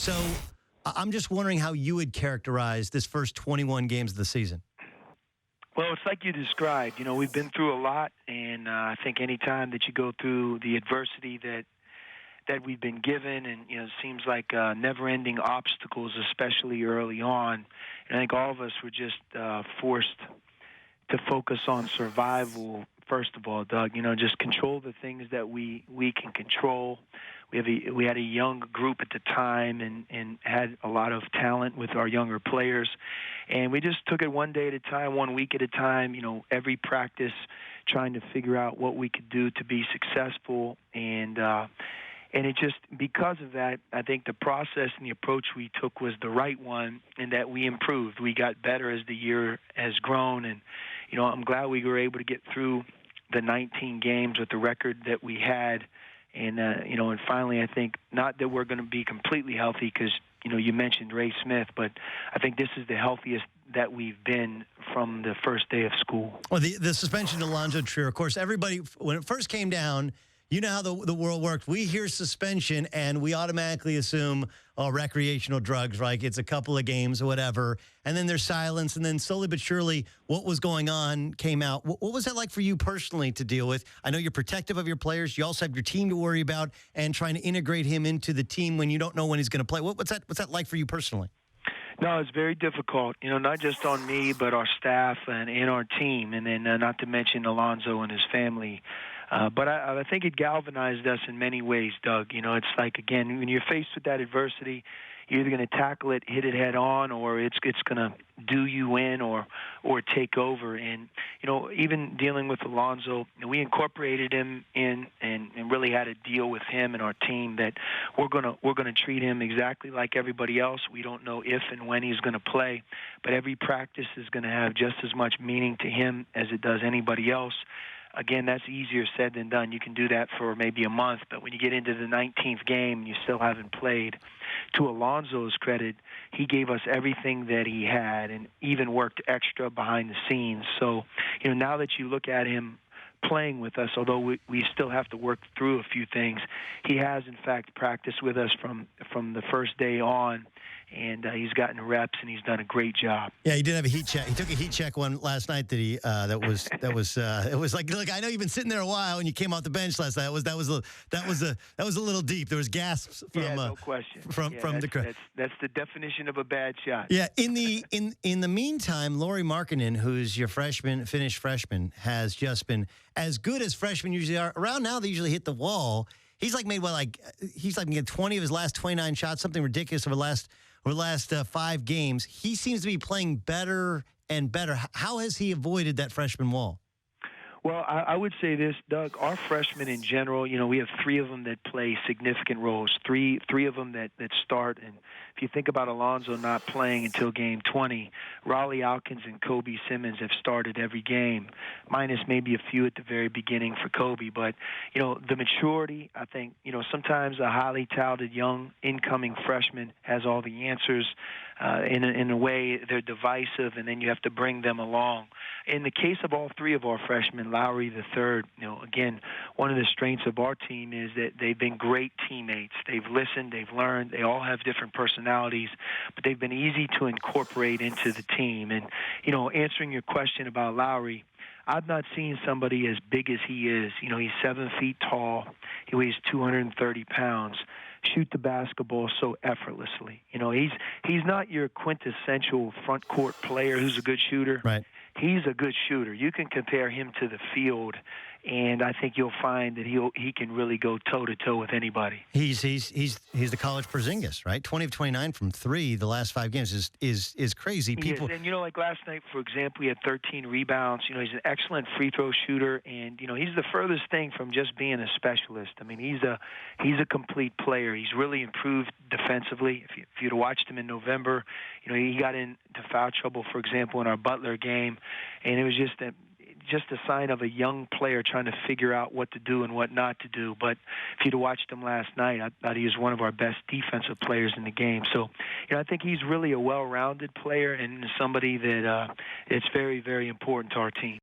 So I'm just wondering how you would characterize this first 21 games of the season. Well, it's like you described. We've been through a lot, and I think any time that you go through the adversity that we've been given, and it seems like never-ending obstacles, especially early on. And I think all of us were just forced to focus on survival. First of all, Doug, just control the things that we can control. We had a young group at the time and had a lot of talent with our younger players, and we just took it one day at a time, 1 week at a time. Every practice, trying to figure out what we could do to be successful, and it just, because of that, I think the process and the approach we took was the right one, and that we improved. We got better as the year has grown, and I'm glad we were able to get through the 19 games with the record that we had. And, and finally, I think not that we're going to be completely healthy because, you mentioned Ray Smith, but I think this is the healthiest that we've been from the first day of school. Well, the suspension to Alonso Trier, of course, everybody, when it first came down, you know how the world works. We hear suspension, and we automatically assume, recreational drugs, right? It's a couple of games or whatever. And then there's silence, and then slowly but surely what was going on came out. What was that like for you personally to deal with? I know you're protective of your players. You also have your team to worry about and trying to integrate him into the team when you don't know when he's going to play. What's that like for you personally? No, it's very difficult, not just on me, but our staff and our team, and then not to mention Alonso and his family. But I think it galvanized us in many ways, Doug. It's like, again, when you're faced with that adversity, you're either going to tackle it, hit it head on, or it's going to do you in or take over. And, even dealing with Alonso, we incorporated him in and really had a deal with him and our team that we're going to treat him exactly like everybody else. We don't know if and when he's going to play, but every practice is going to have just as much meaning to him as it does anybody else. Again, that's easier said than done. You can do that for maybe a month, but when you get into the 19th game and you still haven't played, to Alonso's credit, he gave us everything that he had and even worked extra behind the scenes. So, now that you look at him playing with us, although we still have to work through a few things, he has, in fact, practiced with us from the first day on. And he's gotten reps, and he's done a great job. Yeah, he did have a heat check. He took a heat check one last night that he it was like, look, I know you've been sitting there a while, and you came off the bench last night. That was a little deep. There was gasps from no question from the crowd. That's the definition of a bad shot. Yeah. In the meantime, Lauri Markkanen, who's your finished freshman, has just been as good as freshmen usually are. Around now, they usually hit the wall. He's he's made 20 of his last 29 shots, something ridiculous over the last 5 games. He seems to be playing better and better. How has he avoided that freshman wall? Well, I would say this, Doug. Our freshmen in general, we have 3 of them that play significant roles, three of them that start. And if you think about Alonso not playing until game 20, Raleigh Alkins and Kobe Simmons have started every game, minus maybe a few at the very beginning for Kobe. But, the maturity, I think, sometimes a highly touted young incoming freshman has all the answers. In a way, they're divisive, and then you have to bring them along. In the case of all 3 of our freshmen, Lowry the third, again, one of the strengths of our team is that they've been great teammates. They've listened, they've learned, they all have different personalities, but they've been easy to incorporate into the team. And, answering your question about Lowry, I've not seen somebody as big as he is. He's 7 feet tall. He weighs 230 pounds. Shoot the basketball so effortlessly. He's not your quintessential front court player who's a good shooter. Right. He's a good shooter. You can compare him to the field, and I think you'll find that he can really go toe-to-toe with anybody. He's the college Porzingis, right? 20 of 29 from 3 the last 5 games is crazy. People, and like last night, for example, he had 13 rebounds. He's an excellent free throw shooter, and he's the furthest thing from just being a specialist. I mean, he's a complete player. He's really improved defensively. If you'd have watched him in November, he got into foul trouble, for example, in our Butler game, and it was just a sign of a young player trying to figure out what to do and what not to do. But if you'd have watched him last night, I thought he was one of our best defensive players in the game. So, I think he's really a well-rounded player and somebody that it's very, very important to our team.